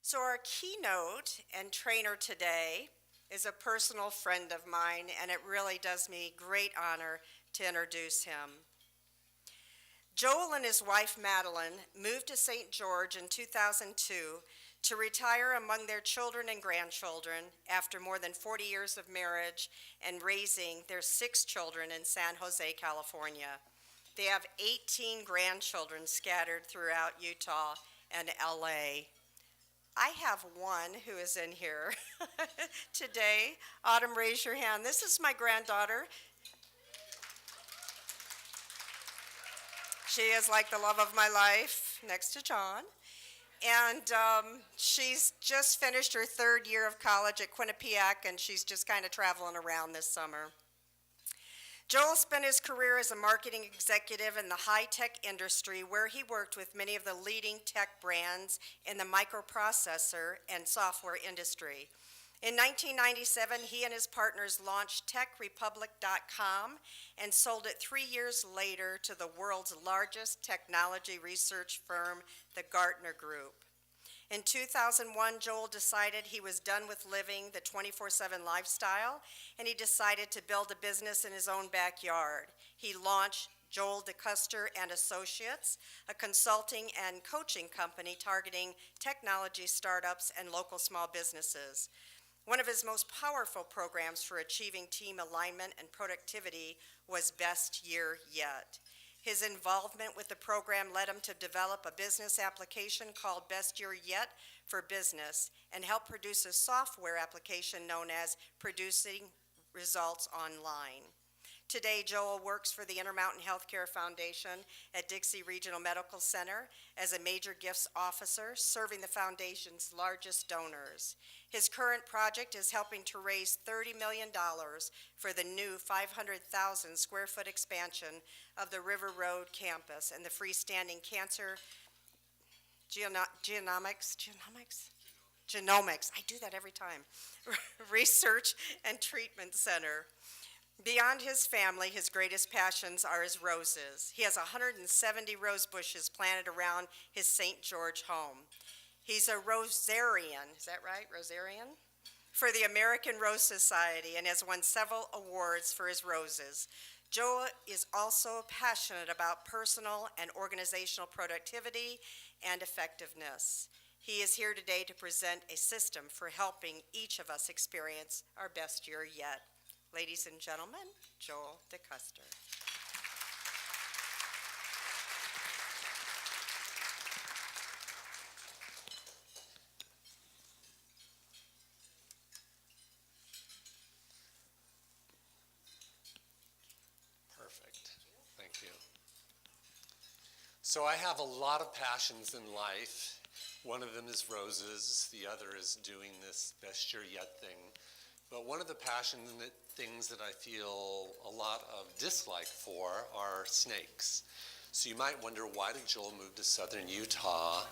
So our keynote and trainer today is a personal friend of mine, and it really does me great honor to introduce him. Joel and his wife Madeline moved to St. George in 2002 to retire among their children and grandchildren after more than 40 years of marriage and raising their 6 children in San Jose, California. They have 18 grandchildren scattered throughout Utah and LA. I have one who is in here today. Autumn, raise your hand. This is my granddaughter. She is like the love of my life, next to John. And she's just finished her 3rd year of college at Quinnipiac, and she's just kind of traveling around this summer. Joel spent his career as a marketing executive in the high-tech industry, where he worked with many of the leading tech brands in the microprocessor and software industry. In 1997, he and his partners launched TechRepublic.com and sold it 3 years later to the world's largest technology research firm, the Gartner Group. In 2001, Joel decided he was done with living the 24/7 lifestyle, and he decided to build a business in his own backyard. He launched Joel Deceuster and Associates, a consulting and coaching company targeting technology startups and local small businesses. One of his most powerful programs for achieving team alignment and productivity was Best Year Yet. His involvement with the program led him to develop a business application called Best Year Yet for Business and help produce a software application known as Producing Results Online. Today, Joel works for the Intermountain Healthcare Foundation at Dixie Regional Medical Center as a major gifts officer, serving the foundation's largest donors. His current project is helping to raise $30 million for the new 500,000 square foot expansion of the River Road campus and the freestanding cancer genomics, I do that every time, research and treatment center. Beyond his family, his greatest passions are his roses. He has 170 rose bushes planted around his St. George home. He's a rosarian, is that right, rosarian? For the American Rose Society and has won several awards for his roses. Joel is also passionate about personal and organizational productivity and effectiveness. He is here today to present a system for helping each of us experience our best year yet. Ladies and gentlemen, Joel Deceuster. Perfect. Thank you. So I have a lot of passions in life. One of them is roses. The other is doing this Best Year Yet thing. But one of the things that I feel a lot of dislike for are snakes. So you might wonder, why did Joel move to southern Utah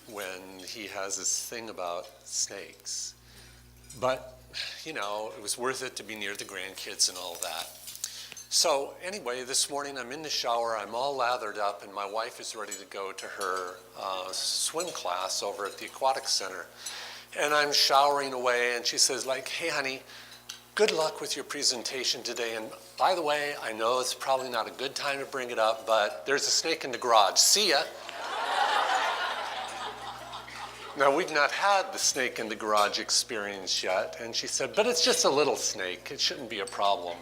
when he has this thing about snakes? But, you know, it was worth it to be near the grandkids and all that. So anyway, this morning I'm in the shower, I'm all lathered up, and my wife is ready to go to her swim class over at the aquatic center. And I'm showering away, and she says, like, hey, honey, good luck with your presentation today. And by the way, I know it's probably not a good time to bring it up, but there's a snake in the garage. See ya. Now, we've not had the snake in the garage experience yet. And she said, but it's just a little snake. It shouldn't be a problem.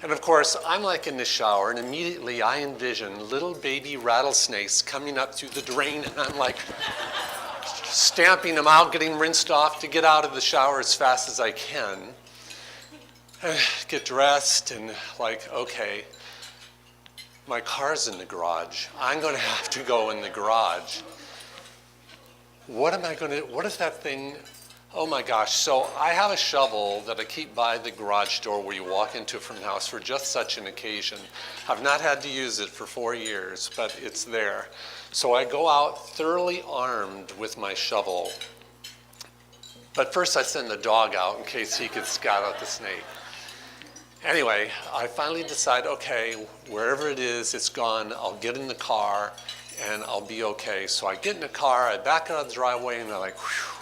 And of course, I'm like in the shower, and immediately I envision little baby rattlesnakes coming up through the drain, and I'm like, stamping them out, getting rinsed off to get out of the shower as fast as I can. Get dressed and like, okay, my car's in the garage. I'm going to have to go in the garage. What is that thing? Oh my gosh, so I have a shovel that I keep by the garage door where you walk into it from the house for just such an occasion. I've not had to use it for 4 years, but it's there. So I go out thoroughly armed with my shovel. But first I send the dog out in case he could scout out the snake. Anyway, I finally decide, okay, wherever it is, it's gone. I'll get in the car and I'll be okay. So I get in the car, I back out of the driveway, and I'm like, whew,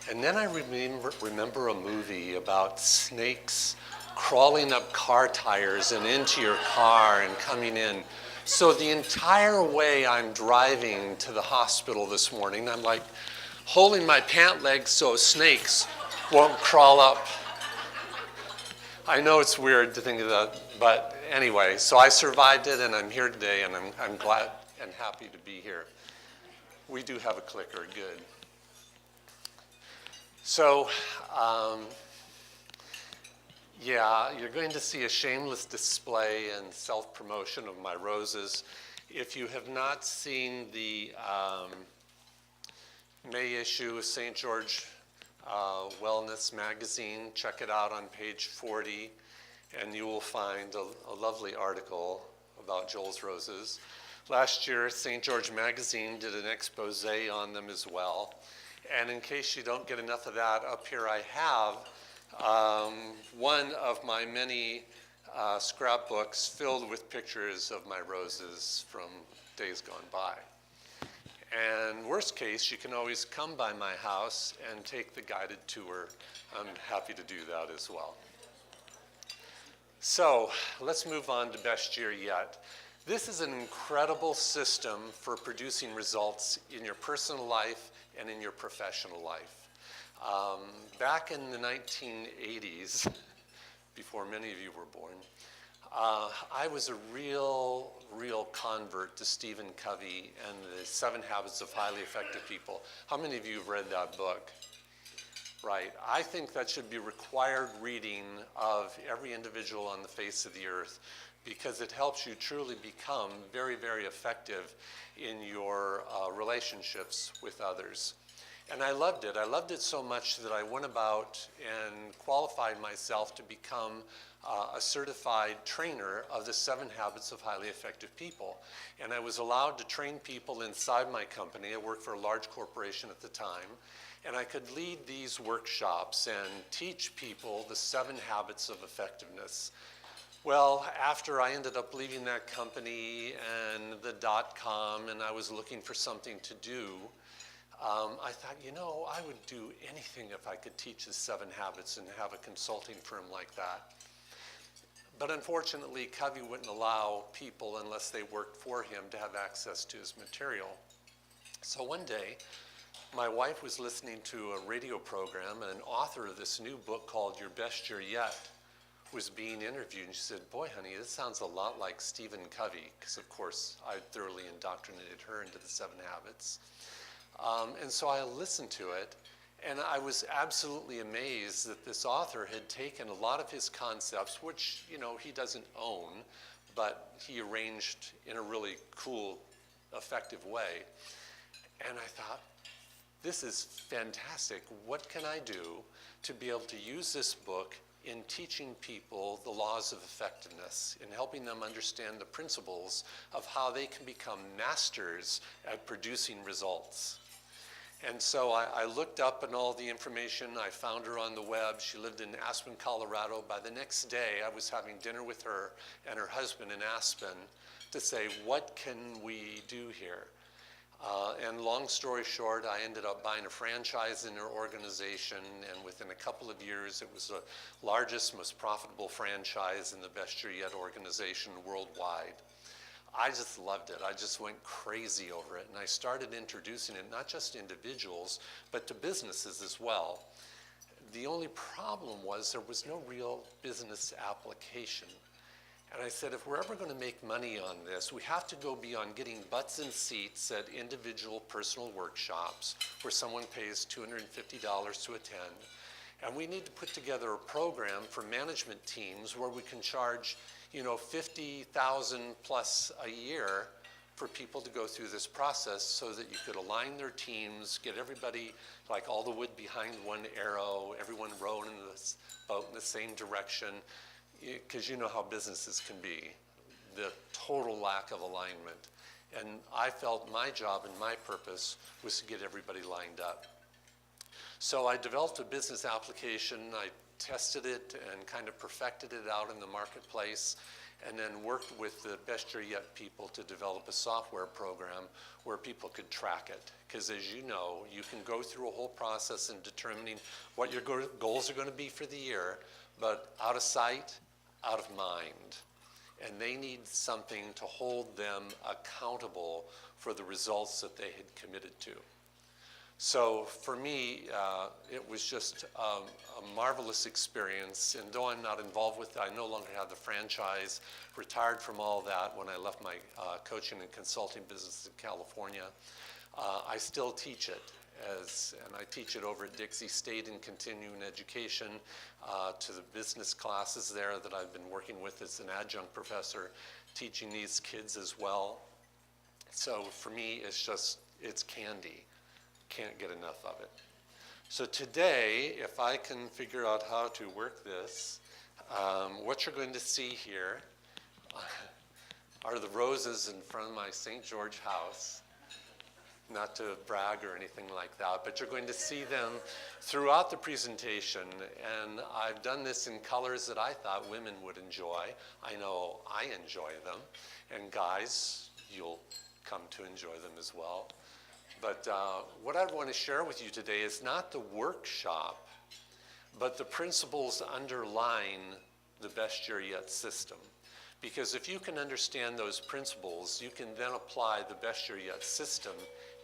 And then I remember a movie about snakes crawling up car tires and into your car and coming in. So the entire way I'm driving to the hospital this morning, I'm like holding my pant legs so snakes won't crawl up. I know it's weird to think of that, but anyway, so I survived it and I'm here today and I'm glad and happy to be here. We do have a clicker, good. So, yeah, you're going to see a shameless display and self-promotion of my roses. If you have not seen the May issue of St. George Wellness Magazine, check it out on page 40, and you will find a lovely article about Joel's roses. Last year, St. George Magazine did an expose on them as well. And in case you don't get enough of that, up here I have one of my many scrapbooks filled with pictures of my roses from days gone by. And worst case, you can always come by my house and take the guided tour. I'm happy to do that as well. So let's move on to Best Year Yet. This is an incredible system for producing results in your personal life and in your professional life. Back in the 1980s, before many of you were born, I was a real convert to Stephen Covey and the 7 Habits of Highly Effective People. How many of you have read that book? Right. I think that should be required reading of every individual on the face of the earth, because it helps you truly become very, very effective in your relationships with others. And I loved it. I loved it so much that I went about and qualified myself to become a certified trainer of the 7 Habits of Highly Effective People. And I was allowed to train people inside my company. I worked for a large corporation at the time. And I could lead these workshops and teach people the 7 habits of effectiveness. Well, after I ended up leaving that company and the .com, and I was looking for something to do, I thought, you know, I would do anything if I could teach the 7 habits and have a consulting firm like that. But unfortunately, Covey wouldn't allow people, unless they worked for him, to have access to his material. So one day, my wife was listening to a radio program, and an author of this new book called Your Best Year Yet was being interviewed, and she said, boy, honey, this sounds a lot like Stephen Covey, because of course I thoroughly indoctrinated her into the 7 habits. And so I listened to it, and I was absolutely amazed that this author had taken a lot of his concepts, which, you know, he doesn't own, but he arranged in a really cool, effective way. And I thought, this is fantastic. What can I do to be able to use this book in teaching people the laws of effectiveness, in helping them understand the principles of how they can become masters at producing results? And so I looked up and all the information. I found her on the web. She lived in Aspen, Colorado. By the next day, I was having dinner with her and her husband in Aspen to say, what can we do here? And long story short, I ended up buying a franchise in her organization, and within a couple of years, it was the largest, most profitable franchise in the Best Year Yet organization worldwide. I just loved it. I just went crazy over it, and I started introducing it not just to individuals, but to businesses as well. The only problem was there was no real business application. And I said, if we're ever going to make money on this, we have to go beyond getting butts in seats at individual personal workshops where someone pays $250 to attend. And we need to put together a program for management teams where we can charge, you know, $50,000 plus a year for people to go through this process, so that you could align their teams, get everybody, like all the wood behind one arrow, everyone rowing in the boat in the same direction. Because you know how businesses can be, the total lack of alignment. And I felt my job and my purpose was to get everybody lined up. So I developed a business application. I tested it and kind of perfected it out in the marketplace. and then worked with the Best Year Yet people to develop a software program where people could track it. Because as you know, you can go through a whole process in determining what your goals are going to be for the year, but out of sight, out of mind. And they need something to hold them accountable for the results that they had committed to. So for me, it was just a marvelous experience. And though I'm not involved with it, I no longer have the franchise, retired from all that when I left my coaching and consulting business in California. I still teach it, and I teach it over at Dixie State in continuing education to the business classes there that I've been working with as an adjunct professor, teaching these kids as well. So for me, it's candy. Can't get enough of it. So today, if I can figure out how to work this, what you're going to see here are the roses in front of my St. George house. Not to brag or anything like that, but you're going to see them throughout the presentation. And I've done this in colors that I thought women would enjoy. I know I enjoy them. And guys, you'll come to enjoy them as well. But what I want to share with you today is not the workshop, but the principles underlying the Best Year Yet system. Because if you can understand those principles, you can then apply the Best Year Yet system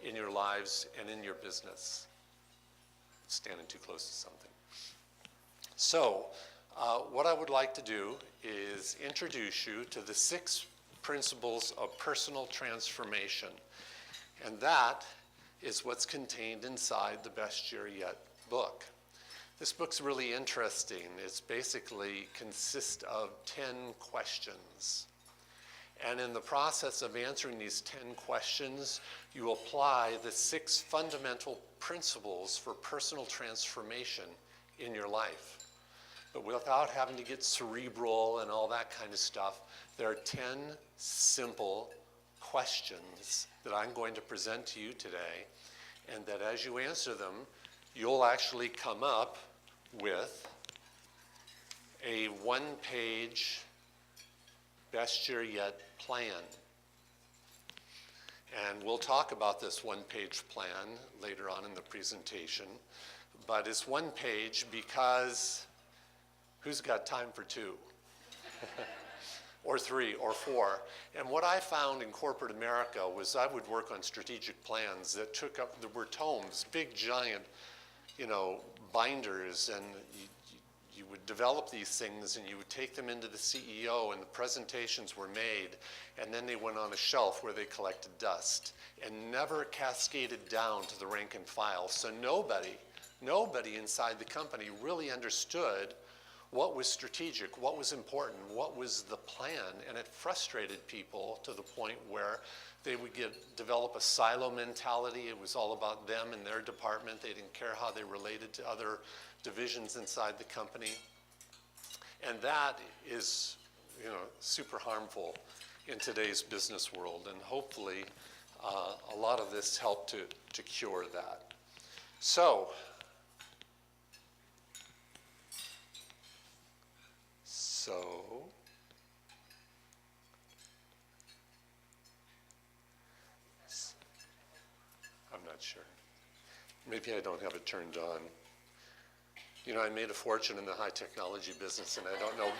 in your lives and in your business. Standing too close to something. So, what I would like to do is introduce you to the 6 principles of personal transformation. And that is what's contained inside the Best Year Yet book. This book's really interesting. It's basically consists of 10 questions. And in the process of answering these 10 questions, you apply the 6 fundamental principles for personal transformation in your life. But without having to get cerebral and all that kind of stuff, there are 10 simple questions that I'm going to present to you today, and that as you answer them, you'll actually come up with a 1-page Best Year Yet plan. And we'll talk about this 1-page plan later on in the presentation, but it's 1 page because who's got time for 2? Or 3 or 4. And what I found in corporate America was I would work on strategic plans that there were tomes, big giant, binders, and you would develop these things and you would take them into the CEO and the presentations were made, and then they went on a shelf where they collected dust and never cascaded down to the rank and file. So nobody inside the company really understood what was strategic, what was important, what was the plan, and it frustrated people to the point where they would develop a silo mentality. It was all about them and their department. They didn't care how they related to other divisions inside the company. And that is, super harmful in today's business world. And hopefully, a lot of this helped to cure that. So I'm not sure. Maybe I don't have it turned on. I made a fortune in the high technology business, and I don't know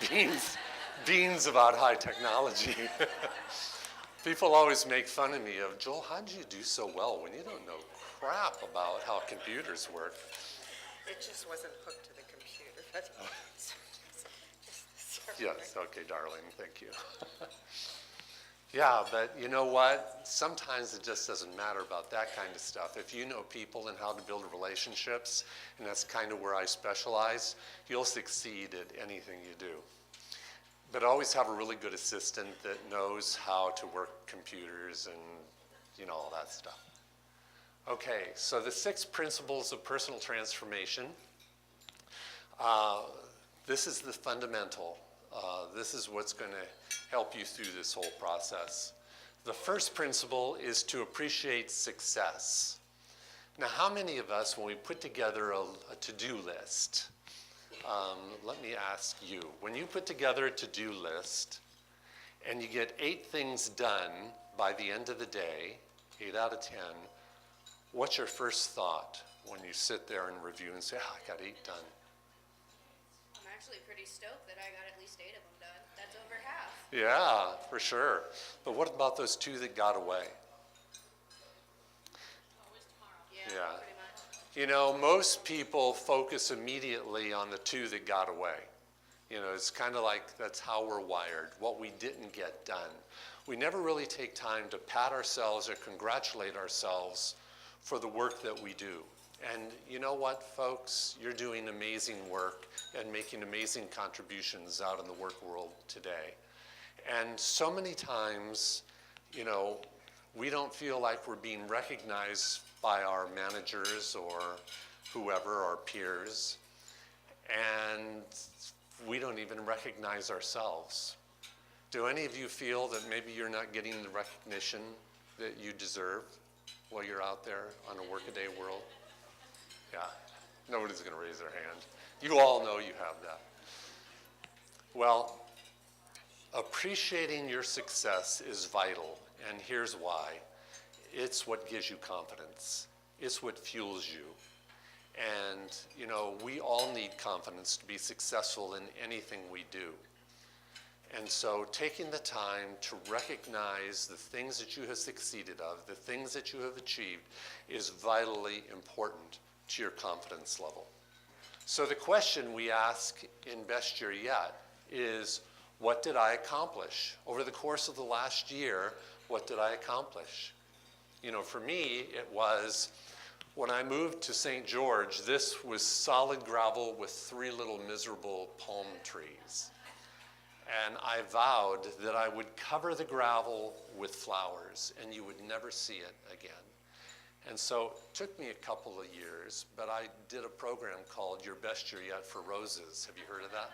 beans about high technology. People always make fun of me of, Joel, how'd you do so well when you don't know crap about how computers work? It just wasn't hooked to the computer. But Yes, okay, darling, thank you. Yeah, but you know what? Sometimes it just doesn't matter about that kind of stuff. If you know people and how to build relationships, and that's kind of where I specialize, you'll succeed at anything you do. But always have a really good assistant that knows how to work computers and all that stuff. Okay, so the 6 principles of personal transformation. This is the fundamental. This is what's going to help you through this whole process. The first principle is to appreciate success. Now, how many of us, when we put together a to-do list, let me ask you, when you put together a to-do list, and you get 8 things done by the end of the day, 8 out of 10, what's your first thought when you sit there and review and say, oh, I got 8 done? I'm actually pretty stoked that I got at least 8 of them done. That's over half. Yeah, for sure. But what about those 2 that got away? Always tomorrow. Yeah. Pretty much. You know, most people focus immediately on the 2 that got away. You know, it's kind of like that's how we're wired, what we didn't get done. We never really take time to pat ourselves or congratulate ourselves for the work that we do. And you know what, folks? You're doing amazing work and making amazing contributions out in the work world today. And so many times, you know, we don't feel like we're being recognized by our managers or whoever, our peers, and we don't even recognize ourselves. Do any of you feel that maybe you're not getting the recognition that you deserve while you're out there on a workaday world? Yeah, nobody's going to raise their hand. You all know you have that. Well, appreciating your success is vital, and here's why. It's what gives you confidence. It's what fuels you. And, you know, we all need confidence to be successful in anything we do. And so taking the time to recognize the things that you have succeeded of, the things that you have achieved, is vitally important to your confidence level. So the question we ask in Best Year Yet is, what did I accomplish? Over the course of the last year, what did I accomplish? You know, for me, it was when I moved to St. George, this was solid gravel with 3 little miserable palm trees. And I vowed that I would cover the gravel with flowers and you would never see it again. And so it took me a couple of years, but I did a program called Your Best Year Yet for Roses. Have you heard of that?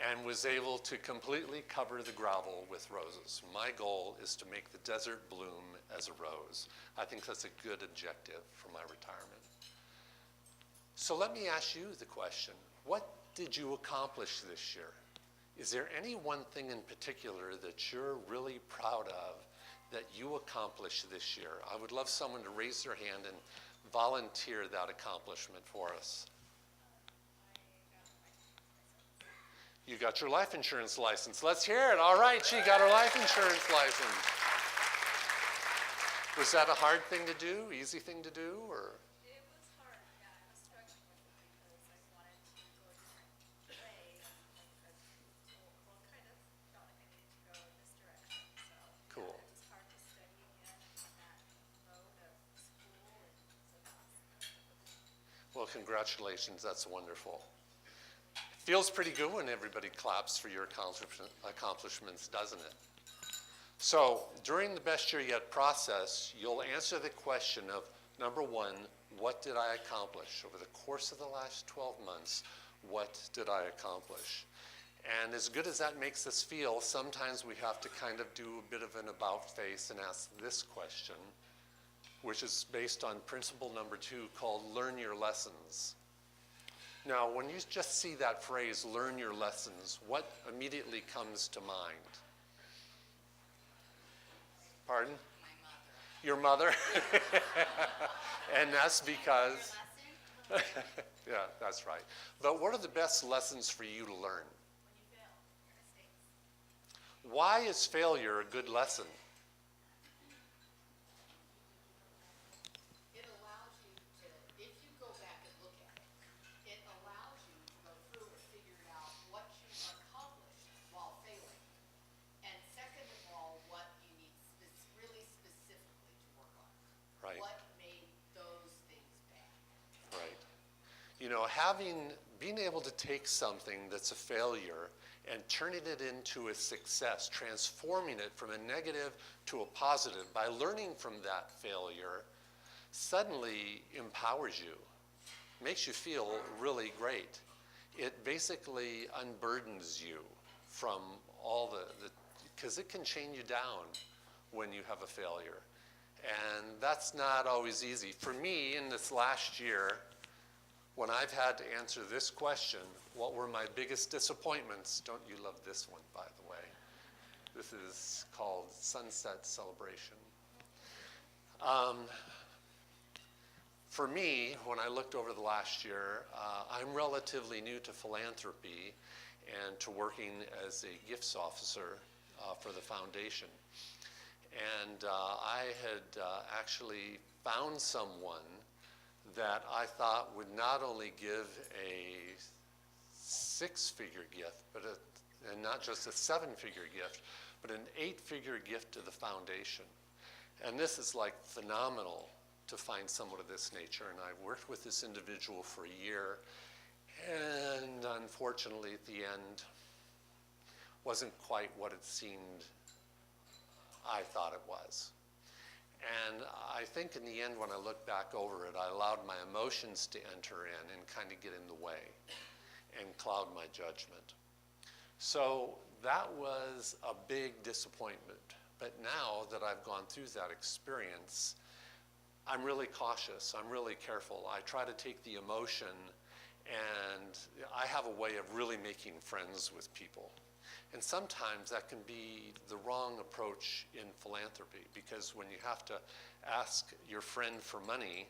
And was able to completely cover the gravel with roses. My goal is to make the desert bloom as a rose. I think that's a good objective for my retirement. So let me ask you the question, what did you accomplish this year? Is there any one thing in particular that you're really proud of that you accomplished this year? I would love someone to raise their hand and volunteer that accomplishment for us. You got your life insurance license. Let's hear it. All right, she got her life insurance license. Was that a hard thing to do, easy thing to do, or? It was hard, yeah. I was struggling with it because I wanted to go a different way. And I kind of felt like I needed to go in this direction. So Cool. it was hard to study again on that road of school. And so that's Well, congratulations. That's wonderful. Feels pretty good when everybody claps for your accomplishments, doesn't it? So during the Best Year Yet process, you'll answer the question of, number 1, what did I accomplish? Over the course of the last 12 months, what did I accomplish? And as good as that makes us feel, sometimes we have to kind of do a bit of an about face and ask this question, which is based on principle number 2 called learn your lessons. Now, when you just see that phrase, learn your lessons, what immediately comes to mind? Pardon? My mother. Your mother? And that's because? Yeah, that's right. But what are the best lessons for you to learn? when you fail, your mistakes. Why is failure a good lesson? It allows you to, if you go back and look at it, it allows you to go through and figure out what you accomplished while failing. And second of all, what you need really specifically to work on. Right. What made those things bad? Right. You know, being able to take something that's a failure and turning it into a success, transforming it from a negative to a positive by learning from that failure, suddenly empowers you, makes you feel really great. It basically unburdens you from all the because it can chain you down when you have a failure. And that's not always easy. For me, in this last year, when I've had to answer this question, what were my biggest disappointments? Don't you love this one, by the way? This is called Sunset Celebration. For me, when I looked over the last year, I'm relatively new to philanthropy and to working as a gifts officer for the foundation. And I had actually found someone that I thought would not only give a six-figure gift, and not just a seven-figure gift, but an eight-figure gift to the foundation. And this is like phenomenal to find someone of this nature. And I worked with this individual for a year, and unfortunately at the end wasn't quite what it seemed I thought it was. And I think in the end, when I look back over it, I allowed my emotions to enter in and kind of get in the way and cloud my judgment. So that was a big disappointment. But now that I've gone through that experience, I'm really cautious, I'm really careful. I try to take the emotion, and I have a way of really making friends with people. And sometimes that can be the wrong approach in philanthropy, because when you have to ask your friend for money,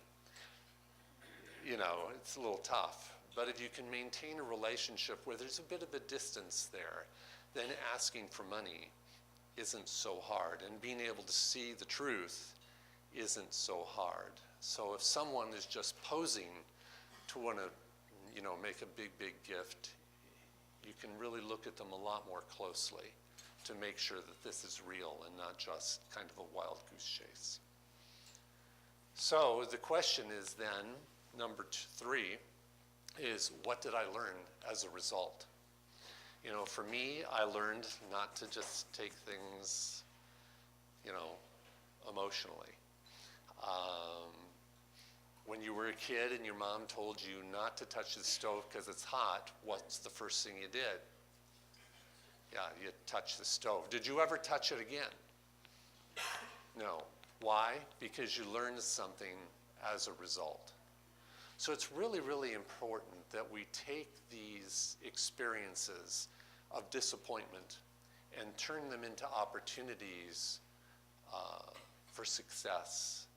you know, it's a little tough. But if you can maintain a relationship where there's a bit of a distance there, then asking for money isn't so hard. And being able to see the truth isn't so hard. So if someone is just posing to want to, you know, make a big, big gift, you can really look at them a lot more closely to make sure that this is real and not just kind of a wild goose chase. So the question is then, number 3, is what did I learn as a result? You know, for me, I learned not to just take things, you know, emotionally. When you were a kid and your mom told you not to touch the stove because it's hot, what's the first thing you did? Yeah, you touch the stove. Did you ever touch it again? No. Why? Because you learned something as a result. So it's really, really important that we take these experiences of disappointment and turn them into opportunities for success.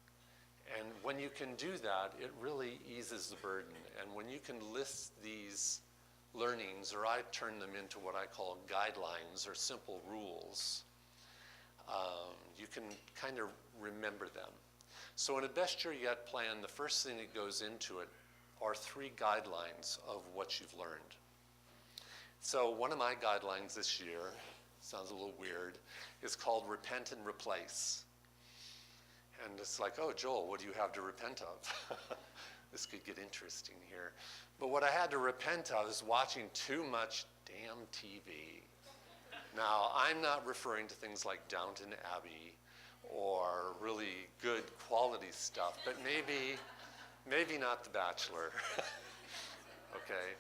And when you can do that, it really eases the burden. And when you can list these learnings, or I turn them into what I call guidelines or simple rules, you can kind of remember them. So in a Best Year Yet plan, the first thing that goes into it are 3 guidelines of what you've learned. So one of my guidelines this year, sounds a little weird, is called repent and replace. And it's like, oh, Joel, what do you have to repent of? This could get interesting here. But what I had to repent of is watching too much damn TV. Now, I'm not referring to things like Downton Abbey or really good quality stuff, but maybe not The Bachelor. Okay?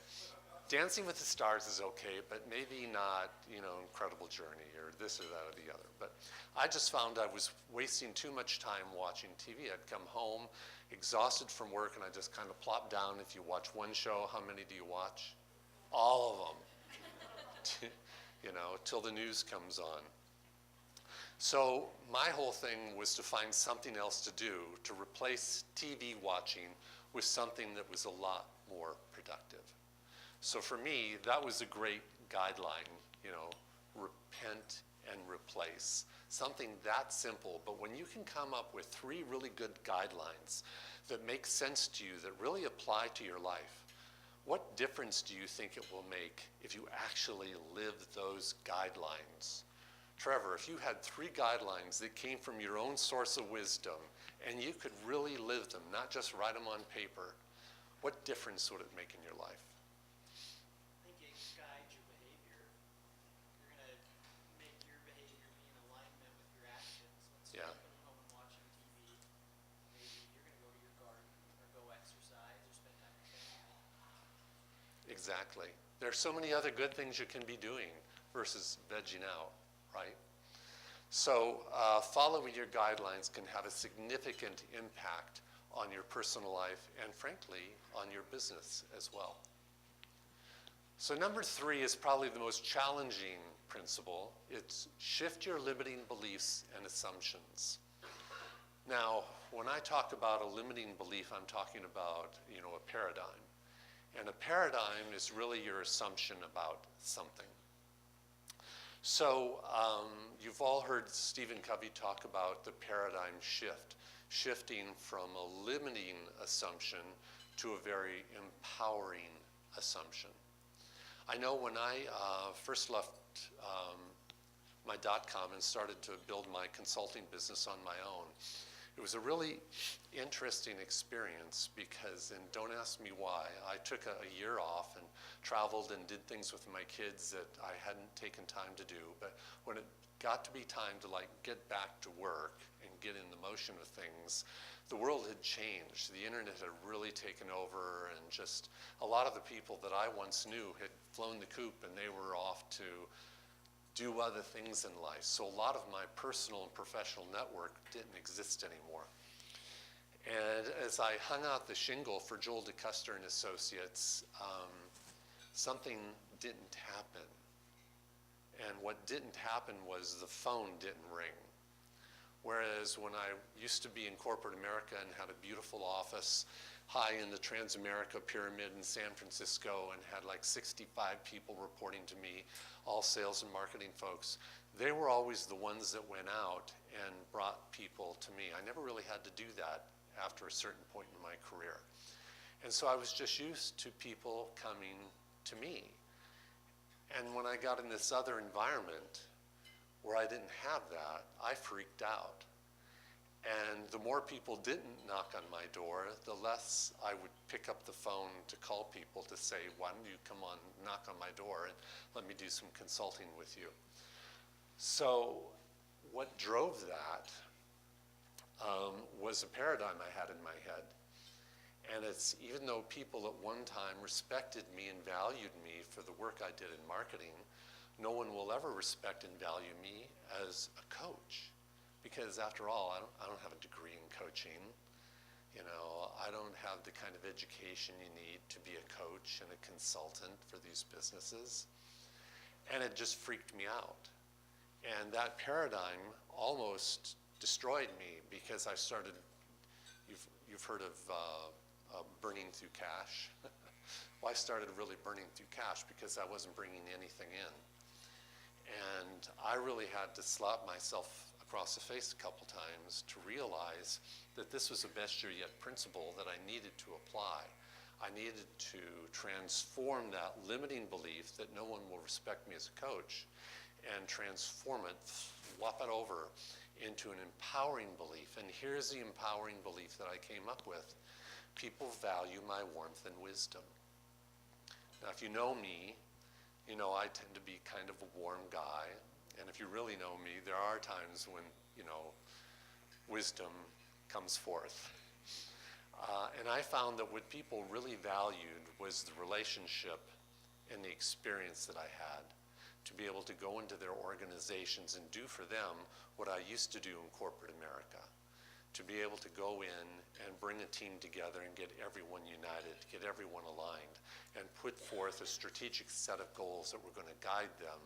Dancing with the Stars is okay, but maybe not, you know, Incredible Journey or this or that or the other. But I just found I was wasting too much time watching TV. I'd come home exhausted from work, and I just kind of plop down. If you watch one show, how many do you watch? All of them, you know, till the news comes on. So my whole thing was to find something else to do, to replace TV watching with something that was a lot more productive. So for me, that was a great guideline, you know, repent and replace. Something that simple, but when you can come up with 3 really good guidelines that make sense to you, that really apply to your life, what difference do you think it will make if you actually live those guidelines? Trevor, if you had 3 guidelines that came from your own source of wisdom and you could really live them, not just write them on paper, what difference would it make in your life? I think it guides your behavior. You're going to make your behavior be in alignment with your actions. Instead of coming home and watching TV, maybe you're going to go to your garden or go exercise or spend time with family. Exactly. There's so many other good things you can be doing versus vegging out, right? So following your guidelines can have a significant impact on your personal life and, frankly, on your business as well. So number 3 is probably the most challenging principle. It's shift your limiting beliefs and assumptions. Now, when I talk about a limiting belief, I'm talking about, a paradigm. And a paradigm is really your assumption about something. So you've all heard Stephen Covey talk about the paradigm shift, shifting from a limiting assumption to a very empowering assumption. I know when I first left my .com and started to build my consulting business on my own, it was a really interesting experience because, and don't ask me why, I took a year off and traveled and did things with my kids that I hadn't taken time to do. But when it got to be time to get back to work and get in the motion of things, the world had changed. The internet had really taken over, and just a lot of the people that I once knew had flown the coop and they were off to do other things in life. So a lot of my personal and professional network didn't exist anymore. And as I hung out the shingle for Joel Deceuster and Associates, something didn't happen. And what didn't happen was the phone didn't ring. Whereas when I used to be in corporate America and had a beautiful office high in the Transamerica Pyramid in San Francisco and had 65 people reporting to me, all sales and marketing folks, they were always the ones that went out and brought people to me. I never really had to do that after a certain point in my career. And so I was just used to people coming to me. And when I got in this other environment where I didn't have that, I freaked out. And the more people didn't knock on my door, the less I would pick up the phone to call people to say, why don't you come on, knock on my door and let me do some consulting with you. So what drove that was a paradigm I had in my head. And it's, even though people at one time respected me and valued me for the work I did in marketing, no one will ever respect and value me as a coach. Because after all, I don't have a degree in coaching. I don't have the kind of education you need to be a coach and a consultant for these businesses. And it just freaked me out. And that paradigm almost destroyed me because I started, you've heard of burning through cash. Well, I started really burning through cash because I wasn't bringing anything in. And I really had to slap myself across the face a couple times to realize that this was a best year yet principle that I needed to apply. I needed to transform that limiting belief that no one will respect me as a coach and transform it, flop it over into an empowering belief. And here's the empowering belief that I came up with. People value my warmth and wisdom. Now, if you know me, you know I tend to be kind of a warm guy. And if you really know me, there are times when, wisdom comes forth. And I found that what people really valued was the relationship and the experience that I had to be able to go into their organizations and do for them what I used to do in corporate America. To be able to go in and bring a team together and get everyone united, get everyone aligned, and put forth a strategic set of goals that were going to guide them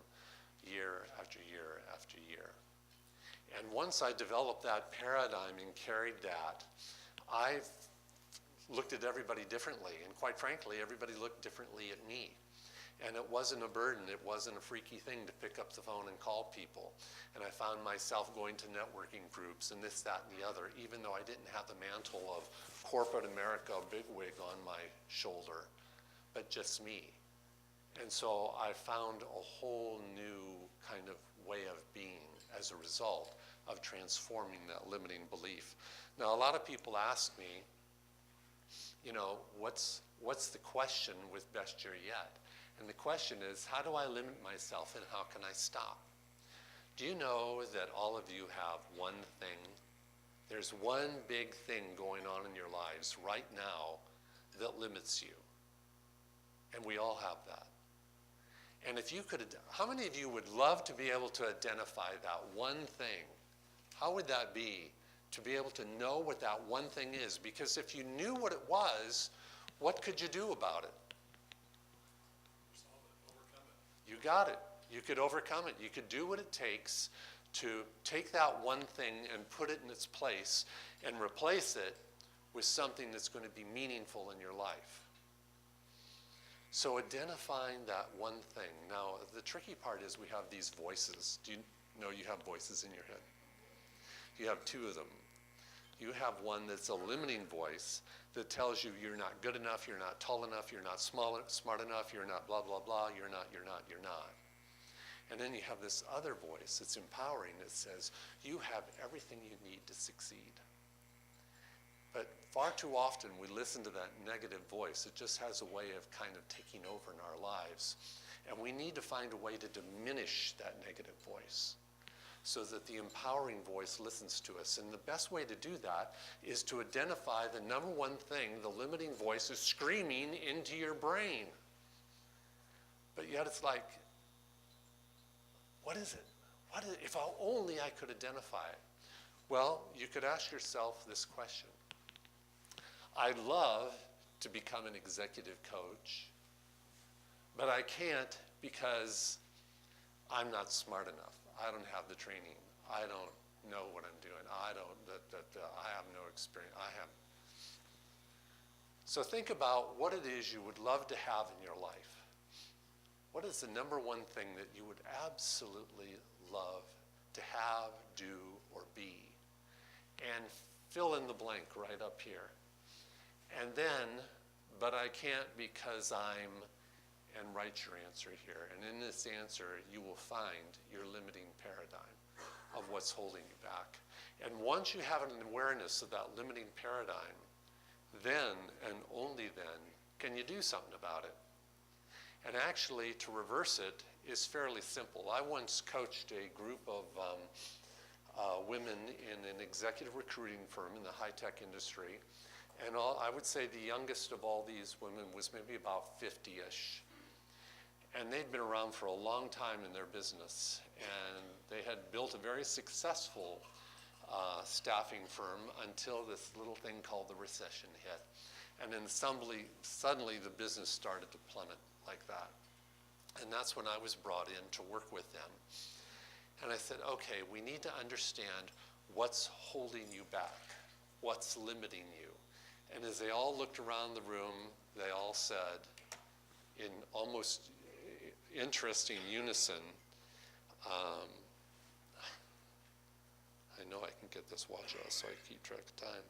year after year after year. And once I developed that paradigm and carried that, I looked at everybody differently. And quite frankly, everybody looked differently at me. And it wasn't a burden. It wasn't a freaky thing to pick up the phone and call people. And I found myself going to networking groups and this, that, and the other, even though I didn't have the mantle of corporate America bigwig on my shoulder, but just me. And so I found a whole new kind of way of being as a result of transforming that limiting belief. Now, a lot of people ask me, what's the question with Best Year Yet? And the question is, how do I limit myself and how can I stop? Do you know that all of you have one thing? There's one big thing going on in your lives right now that limits you. And we all have that. And if you could, how many of you would love to be able to identify that one thing? How would that be, to be able to know what that one thing is? Because if you knew what it was, what could you do about it? You got it. You could overcome it. You could do what it takes to take that one thing and put it in its place and replace it with something that's going to be meaningful in your life. So identifying that one thing. Now, the tricky part is we have these voices. Do you know you have voices in your head? You have two of them. You have one that's a limiting voice that tells you you're not good enough, you're not tall enough, you're not smart enough, you're not blah, blah, blah, you're not. And then you have this other voice that's empowering that says, you have everything you need to succeed. But far too often we listen to that negative voice. It just has a way of kind of taking over in our lives. And we need to find a way to diminish that negative voice so that the empowering voice listens to us. And the best way to do that is to identify the number one thing the limiting voice is screaming into your brain. But yet it's like, what is it? If only I could identify it. Well, you could ask yourself this question. I'd love to become an executive coach, but I can't because I'm not smart enough. I don't have the training. I don't know what I'm doing. I have no experience. So think about what it is you would love to have in your life. What is the number one thing that you would absolutely love to have, do, or be? And fill in the blank right up here. And then, but I can't because I'm, and write your answer here. And in this answer, you will find your limiting paradigm of what's holding you back. And once you have an awareness of that limiting paradigm, then and only then can you do something about it. And actually, to reverse it is fairly simple. I once coached a group of women in an executive recruiting firm in the high-tech industry. And I would say the youngest of all these women was maybe about 50-ish. And they'd been around for a long time in their business. And they had built a very successful staffing firm until this little thing called the recession hit. And then suddenly the business started to plummet like that. And that's when I was brought in to work with them. And I said, okay, we need to understand what's holding you back, what's limiting you. And as they all looked around the room, they all said, in almost interesting unison, I know I can get this watch out so I keep track of time.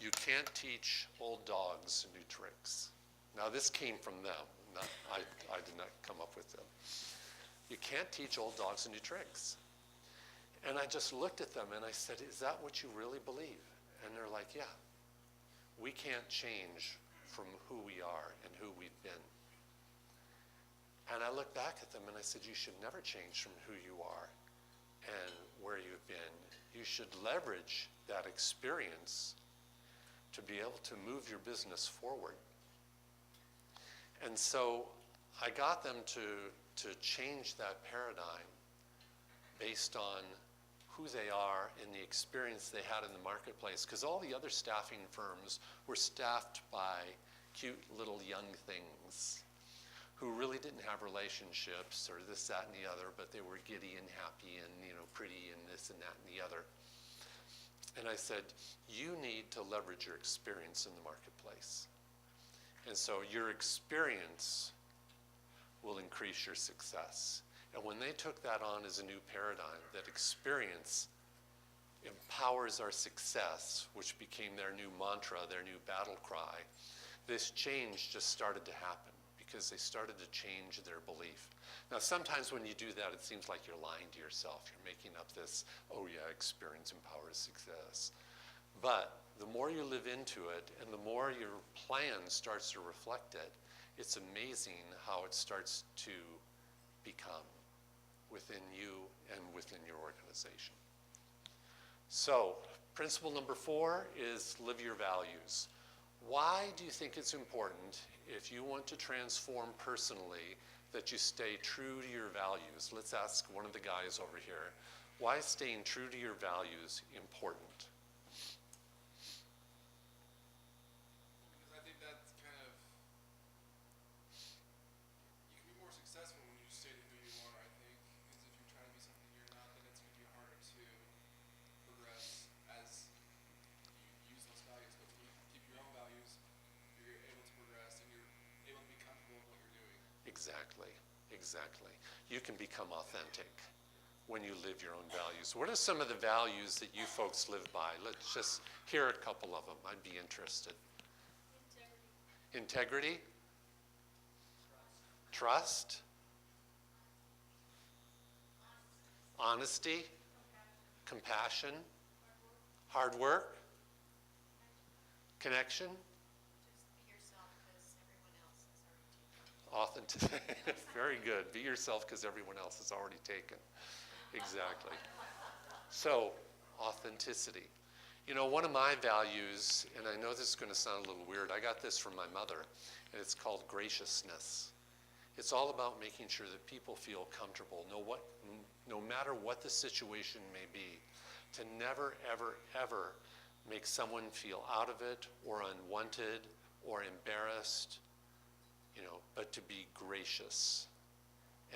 You can't teach old dogs new tricks. Now this came from them. I did not come up with them. You can't teach old dogs new tricks. And I just looked at them and I said, is that what you really believe? And they're like, yeah. We can't change from who we are and who we've been. And I looked back at them and I said, you should never change from who you are and where you've been. You should leverage that experience to be able to move your business forward. And so I got them to change that paradigm based on who they are and the experience they had in the marketplace. Because all the other staffing firms were staffed by cute little young things who really didn't have relationships or this, that, and the other, but they were giddy and happy and pretty and this and that and the other. And I said, you need to leverage your experience in the marketplace. And so your experience will increase your success. And when they took that on as a new paradigm, that experience empowers our success, which became their new mantra, their new battle cry, this change just started to happen because they started to change their belief. Now, sometimes when you do that, it seems like you're lying to yourself. You're making up this, oh yeah, experience empowers success. But the more you live into it and the more your plan starts to reflect it, it's amazing how it starts to become within you and within your organization. So, principle number 4 is live your values. Why do you think it's important, if you want to transform personally, that you stay true to your values? Let's ask one of the guys over here. Why is staying true to your values important? Because I think that's kind of, you can be more Exactly, exactly. You can become authentic when you live your own values. What are some of the values that you folks live by? Let's just hear a couple of them. I'd be interested. Integrity. Trust. Honesty. Compassion. Hard work. Connection. Just be yourself because everyone else is already taken. Authenticity. Very good. Be yourself because everyone else is already taken. Exactly. So, authenticity. You know, one of my values, and I know this is going to sound a little weird, I got this from my mother, and it's called graciousness. It's all about making sure that people feel comfortable, no matter what the situation may be, to never, ever, ever make someone feel out of it or unwanted or embarrassed, you know, but to be gracious.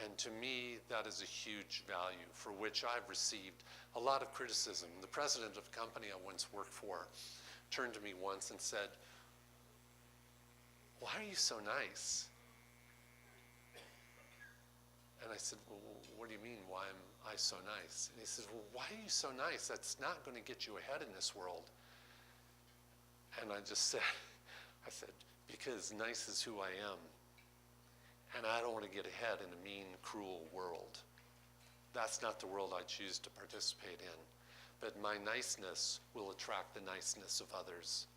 And to me, that is a huge value for which I've received a lot of criticism. The president of a company I once worked for turned to me once and said, "Why are you so nice?" And I said, "Well, what do you mean, why am I so nice?" And he said, "Well, why are you so nice? That's not going to get you ahead in this world." And I just said, because nice is who I am. And I don't want to get ahead in a mean, cruel world. That's not the world I choose to participate in. But my niceness will attract the niceness of others.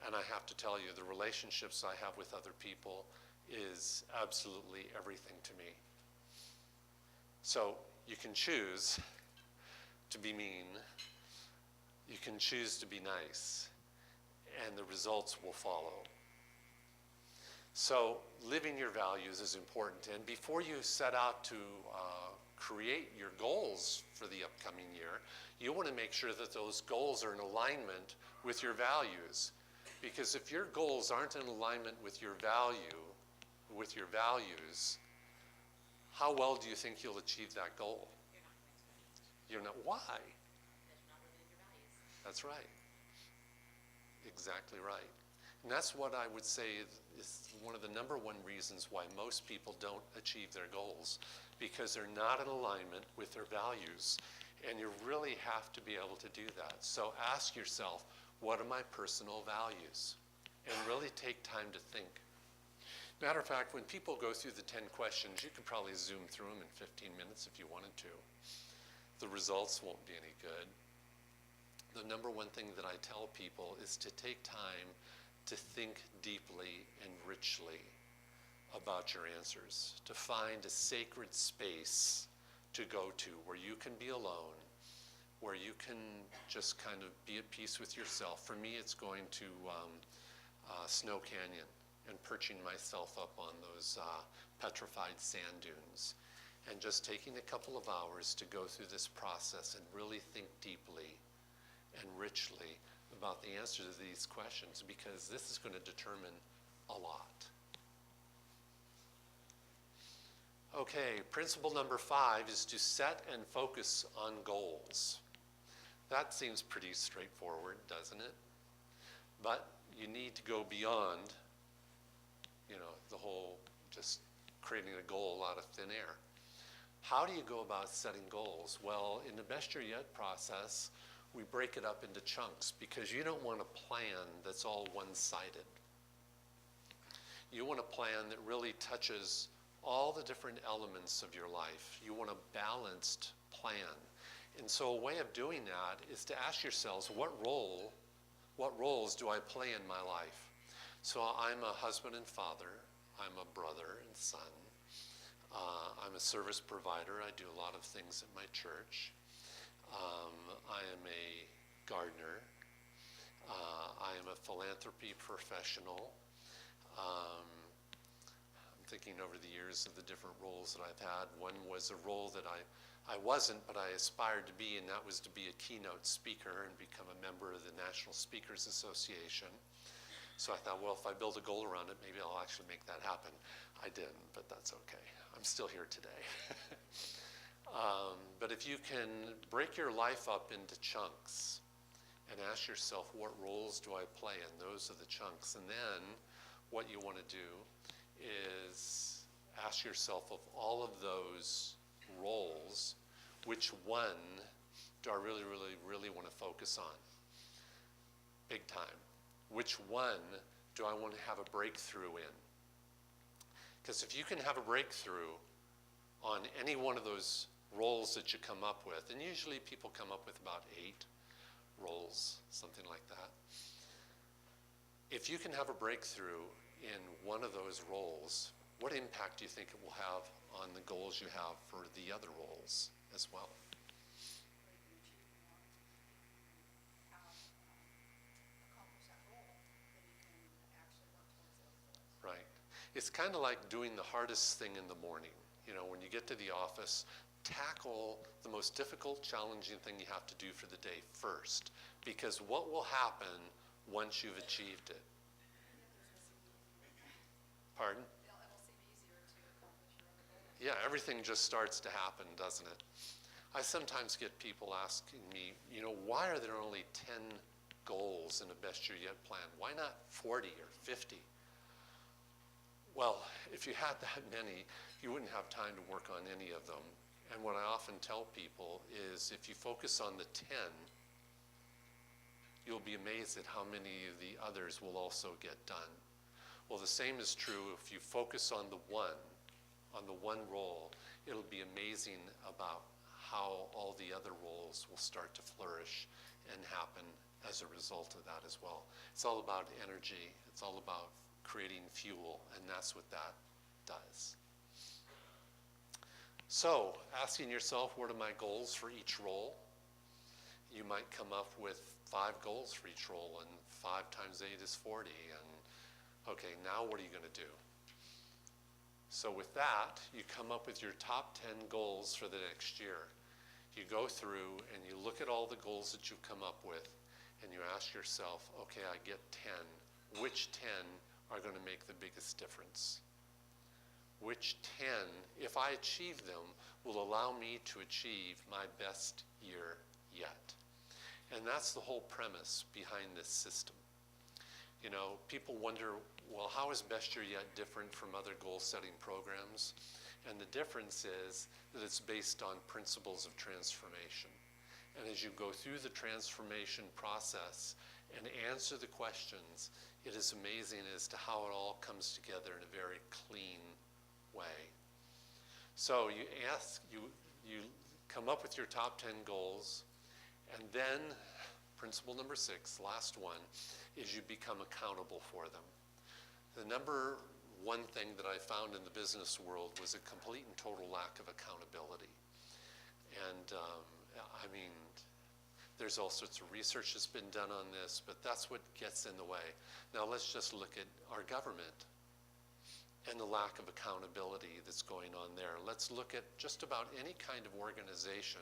And I have to tell you, the relationships I have with other people is absolutely everything to me. So you can choose to be mean. You can choose to be nice. And the results will follow. So living your values is important. And before you set out to create your goals for the upcoming year, you want to make sure that those goals are in alignment with your values. Because if your goals aren't in alignment with your values, how well do you think you'll achieve that goal? You're not. Why? Because you're not living your values. That's right. Exactly right. And that's what I would say is one of the number one reasons why most people don't achieve their goals, because they're not in alignment with their values. And you really have to be able to do that. So ask yourself, what are my personal values? And really take time to think. Matter of fact, when people go through the 10 questions, you could probably zoom through them in 15 minutes if you wanted to. The results won't be any good. The number one thing that I tell people is to take time to think deeply and richly about your answers, to find a sacred space to go to where you can be alone, where you can just kind of be at peace with yourself. For me, it's going to Snow Canyon and perching myself up on those petrified sand dunes and just taking a couple of hours to go through this process and really think deeply and richly about the answer to these questions, because this is going to determine a lot. Okay, principle number 5 is to set and focus on goals. That seems pretty straightforward, doesn't it? But you need to go beyond, you know, the whole just creating a goal out of thin air. How do you go about setting goals? Well, in the Best Year Yet process, we break it up into chunks because you don't want a plan that's all one-sided. You want a plan that really touches all the different elements of your life. You want a balanced plan. And so a way of doing that is to ask yourselves, what roles do I play in my life? So I'm a husband and father. I'm a brother and son. I'm a service provider. I do a lot of things at my church. I am a gardener. I am a philanthropy professional. I'm thinking over the years of the different roles that I've had. One was a role that I wasn't, but I aspired to be, and that was to be a keynote speaker and become a member of the National Speakers Association. So I thought, well, if I build a goal around it, maybe I'll actually make that happen. I didn't, but that's okay. I'm still here today. But if you can break your life up into chunks and ask yourself, what roles do I play? And those are the chunks. And then what you want to do is ask yourself, of all of those roles, which one do I really, really, really want to focus on? Big time. Which one do I want to have a breakthrough in? Because if you can have a breakthrough on any one of those roles that you come up with, and usually people come up with about 8 roles, something like that. If you can have a breakthrough in one of those roles, what impact do you think it will have on the goals you have for the other roles as well? Accomplish that goal, then you can actually work towards those goals. Right. It's kind of like doing the hardest thing in the morning. You know, when you get to the office, tackle the most difficult, challenging thing you have to do for the day first. Because what will happen once you've achieved it? Pardon? It will seem easier to accomplish your other goals. Yeah, everything just starts to happen, doesn't it? I sometimes get people asking me, you know, why are there only 10 goals in a Best Year Yet plan? Why not 40 or 50? Well, if you had that many, you wouldn't have time to work on any of them. And what I often tell people is if you focus on the 10, you'll be amazed at how many of the others will also get done. Well, the same is true if you focus on the one role, it'll be amazing about how all the other roles will start to flourish and happen as a result of that as well. It's all about energy. It's all about creating fuel, and that's what that does. So, asking yourself, what are my goals for each role? You might come up with 5 goals for each role, and 5 times 8 is 40, and okay, now what are you going to do? So with that, you come up with your top 10 goals for the next year. You go through and you look at all the goals that you've come up with, and you ask yourself, okay, I get 10. Which 10 are going to make the biggest difference? Which 10, if I achieve them, will allow me to achieve my best year yet? And that's the whole premise behind this system. You know, people wonder, well, how is Best Year Yet different from other goal-setting programs? And the difference is that it's based on principles of transformation. And as you go through the transformation process and answer the questions, it is amazing as to how it all comes together in a very clean way. So you come up with your top 10 goals, and then principle number 6, last one, is you become accountable for them. The number one thing that I found in the business world was a complete and total lack of accountability. And I mean, there's all sorts of research that's been done on this, but that's what gets in the way. Now let's just look at our government and the lack of accountability that's going on there. Let's look at just about any kind of organization.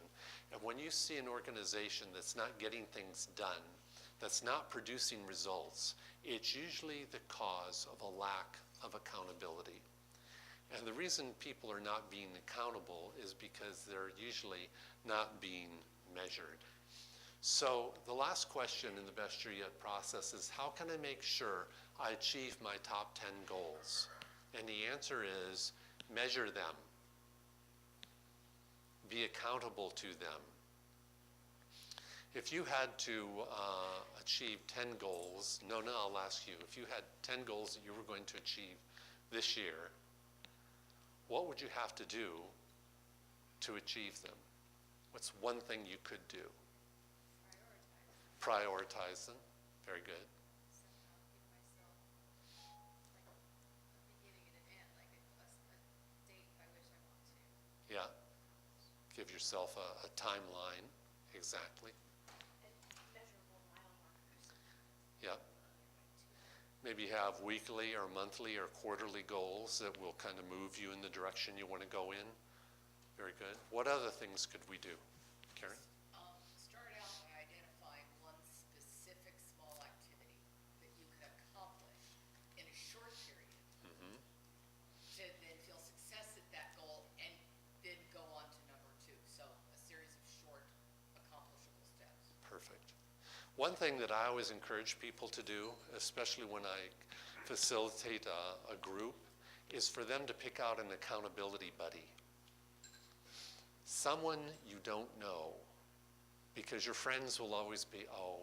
And when you see an organization that's not getting things done, that's not producing results, it's usually the cause of a lack of accountability. And the reason people are not being accountable is because they're usually not being measured. So the last question in the Best Year Yet process is, how can I make sure I achieve my top 10 goals? And the answer is, measure them. Be accountable to them. If you had to achieve 10 goals, I'll ask you, if you had 10 goals that you were going to achieve this year, what would you have to do to achieve them? What's one thing you could do? Prioritize them. Very good. Yeah. Give yourself a timeline. Exactly. Measurable mile markers. Yeah. Maybe have weekly or monthly or quarterly goals that will kind of move you in the direction you want to go in. Very good. What other things could we do? Karen? Start out by identifying one specific small activity that you could accomplish in a short period to then feel success at that goal and then go on to number 2. So a series of short, accomplishable steps. Perfect. One thing that I always encourage people to do, especially when I facilitate a group, is for them to pick out an accountability buddy. Someone you don't know, because your friends will always be, oh,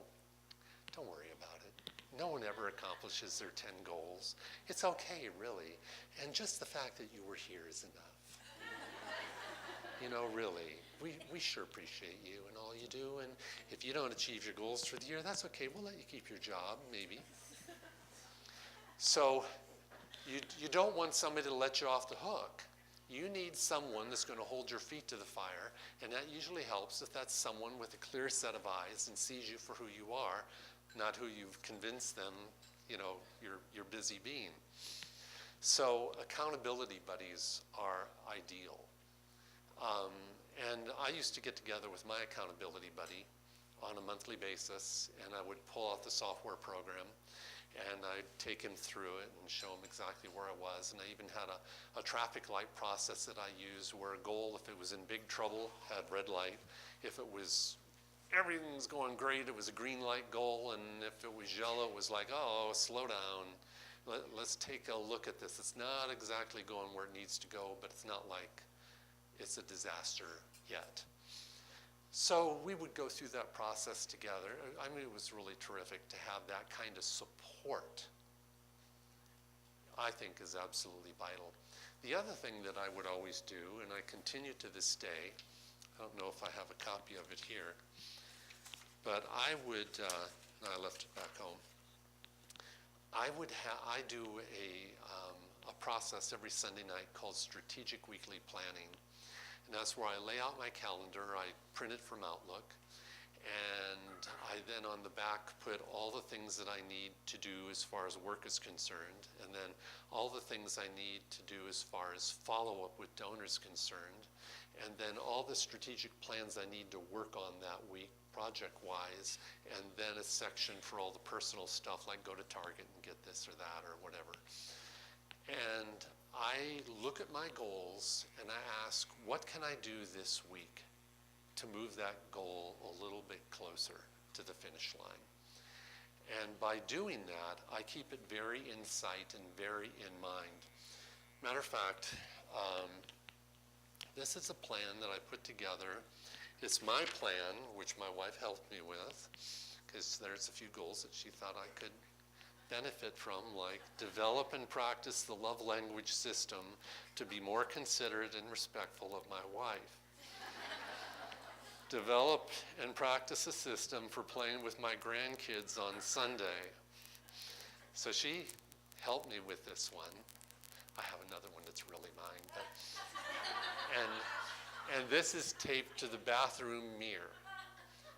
don't worry about it. No one ever accomplishes their 10 goals. It's okay, really. And just the fact that you were here is enough. You know, really, we sure appreciate you and all you do. And if you don't achieve your goals for the year, that's okay. We'll let you keep your job, maybe. So you don't want somebody to let you off the hook. You need someone that's going to hold your feet to the fire, and that usually helps if that's someone with a clear set of eyes and sees you for who you are, not who you've convinced them, you know, you're busy being. So accountability buddies are ideal. And I used to get together with my accountability buddy on a monthly basis, and I would pull out the software program, and I'd take him through it and show him exactly where I was. And I even had a traffic light process that I used where a goal, if it was in big trouble, had red light. If it was everything's going great, it was a green light goal. And if it was yellow, it was like, oh, slow down. Let's take a look at this. It's not exactly going where it needs to go, but it's not like it's a disaster yet. So we would go through that process together. I mean, it was really terrific to have that kind of support, I think, is absolutely vital. The other thing that I would always do, and I continue to this day, I don't know if I have a copy of it here, but I would, I left it back home. I do a process every Sunday night called Strategic Weekly Planning. And that's where I lay out my calendar, I print it from Outlook, and I then on the back put all the things that I need to do as far as work is concerned, and then all the things I need to do as far as follow-up with donors concerned, and then all the strategic plans I need to work on that week, project-wise, and then a section for all the personal stuff like go to Target and get this or that or whatever. And I look at my goals and I ask, what can I do this week to move that goal a little bit closer to the finish line? And by doing that, I keep it very in sight and very in mind. Matter of fact, this is a plan that I put together. It's my plan, which my wife helped me with, because there's a few goals that she thought I could benefit from, like develop and practice the love language system to be more considerate and respectful of my wife. Develop and practice a system for playing with my grandkids on Sunday. So she helped me with this one. I have another one that's really mine, but and this is taped to the bathroom mirror.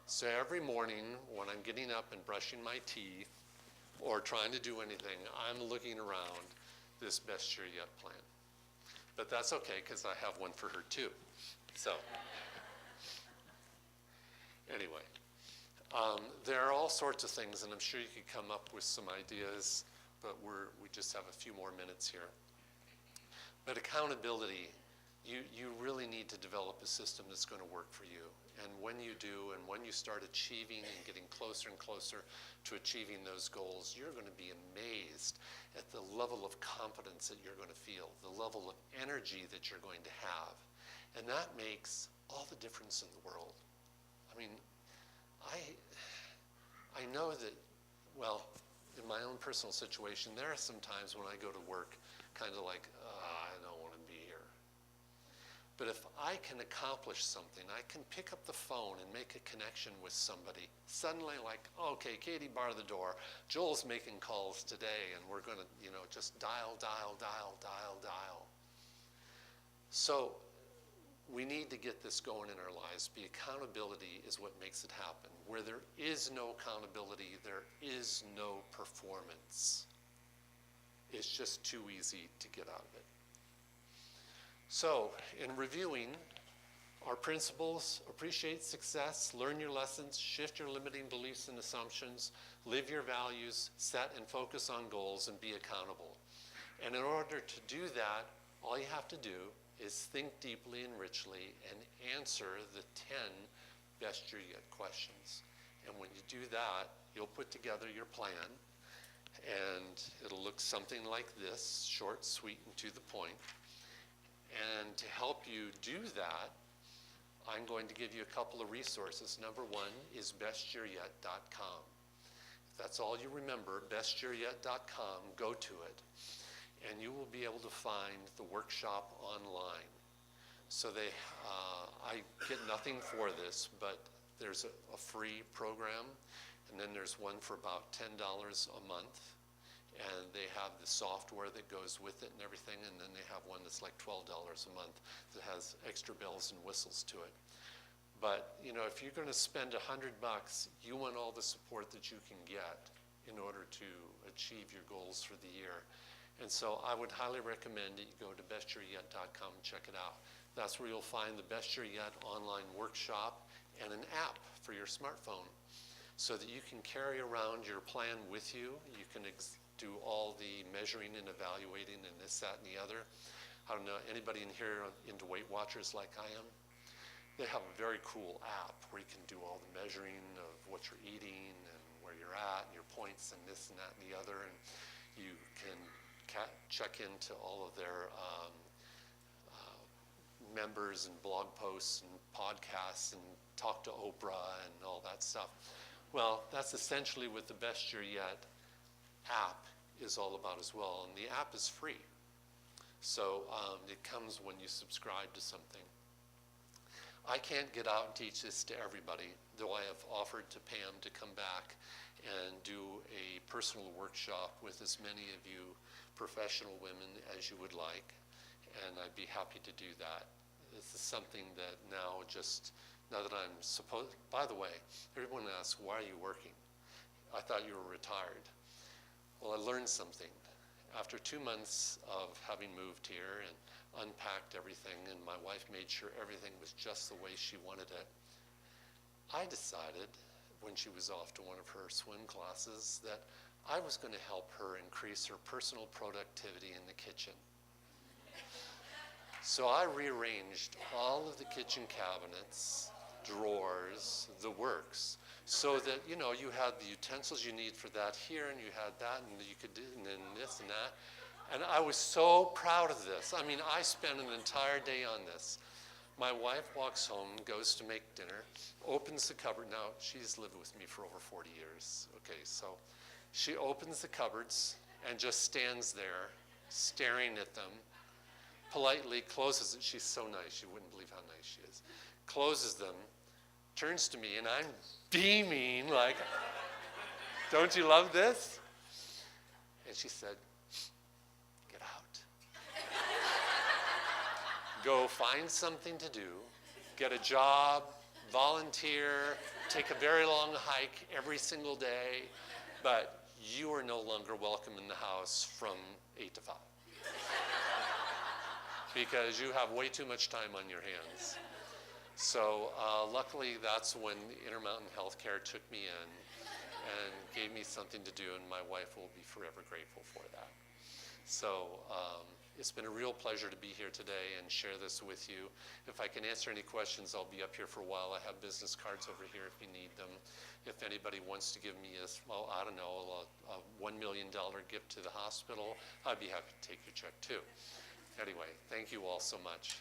So every morning when I'm getting up and brushing my teeth or trying to do anything, I'm looking around this Best Year Yet plan. But that's okay, because I have one for her too. So anyway, there are all sorts of things, and I'm sure you could come up with some ideas, but we just have a few more minutes here. But accountability, you really need to develop a system that's going to work for you. And when you do, and when you start achieving and getting closer and closer to achieving those goals, you're going to be amazed at the level of confidence that you're going to feel, the level of energy that you're going to have. And that makes all the difference in the world. I mean, I know that, well, in my own personal situation, there are some times when I go to work kind of like, I don't want to be here. But if I can accomplish something, I can pick up the phone and make a connection with somebody. Suddenly like, okay, Katie, bar the door. Joel's making calls today, and we're going to, just dial. So we need to get this going in our lives. The accountability is what makes it happen. Where there is no accountability, there is no performance. It's just too easy to get out of it. So, in reviewing our principles, appreciate success, learn your lessons, shift your limiting beliefs and assumptions, live your values, set and focus on goals, and be accountable. And in order to do that, all you have to do is think deeply and richly and answer the 10 best year yet questions. And when you do that, you'll put together your plan, and it'll look looks something like this, short, sweet, and to the point. And to help you do that, I'm going to give you a couple of resources. Number one is bestyearyet.com. If that's all you remember, bestyearyet.com, go to it, and you will be able to find the workshop online. So I get nothing for this, but there's a free program, and then there's one for about $10 a month, and they have the software that goes with it and everything, and then they have one that's like $12 a month that has extra bells and whistles to it. But you know, if you're going to spend $100, you want all the support that you can get in order to achieve your goals for the year. And so I would highly recommend that you go to bestyearyet.com and check it out. That's where you'll find the Best Year Yet online workshop and an app for your smartphone so that you can carry around your plan with you. You can do all the measuring and evaluating and this, that, and the other. I don't know, anybody in here into Weight Watchers like I am? They have a very cool app where you can do all the measuring of what you're eating and where you're at and your points and this and that and the other. And you can check into all of their members and blog posts and podcasts and talk to Oprah and all that stuff. Well, that's essentially what the Best Year Yet app is all about as well. And the app is free. So it comes when you subscribe to something. I can't get out and teach this to everybody, though I have offered to Pam to come back and do a personal workshop with as many of you professional women as you would like, and I'd be happy to do that. This is something that now that I'm supposed, by the way, everyone asks, why are you working? I thought you were retired. Well, I learned something. After 2 months of having moved here and unpacked everything, and my wife made sure everything was just the way she wanted it, I decided when she was off to one of her swim classes that I was going to help her increase her personal productivity in the kitchen. So I rearranged all of the kitchen cabinets, drawers, the works, so that, you know, you had the utensils you need for that here, and you had that, and you could do, and then this and that. And I was so proud of this. I mean, I spent an entire day on this. My wife walks home, goes to make dinner, opens the cupboard. Now, she's lived with me for over 40 years. Okay, so she opens the cupboards and just stands there, staring at them, politely closes it. She's so nice, you wouldn't believe how nice she is. Closes them, turns to me, and I'm beaming like, don't you love this? And she said, get out. Go find something to do, get a job, volunteer, take a very long hike every single day, but you are no longer welcome in the house from 8 to 5. Because you have way too much time on your hands. So luckily that's when Intermountain Healthcare took me in and gave me something to do, and my wife will be forever grateful for that. So it's been a real pleasure to be here today and share this with you. If I can answer any questions, I'll be up here for a while. I have business cards over here if you need them. If anybody wants to give me a $1 million gift to the hospital, I'd be happy to take your check too. Anyway, thank you all so much.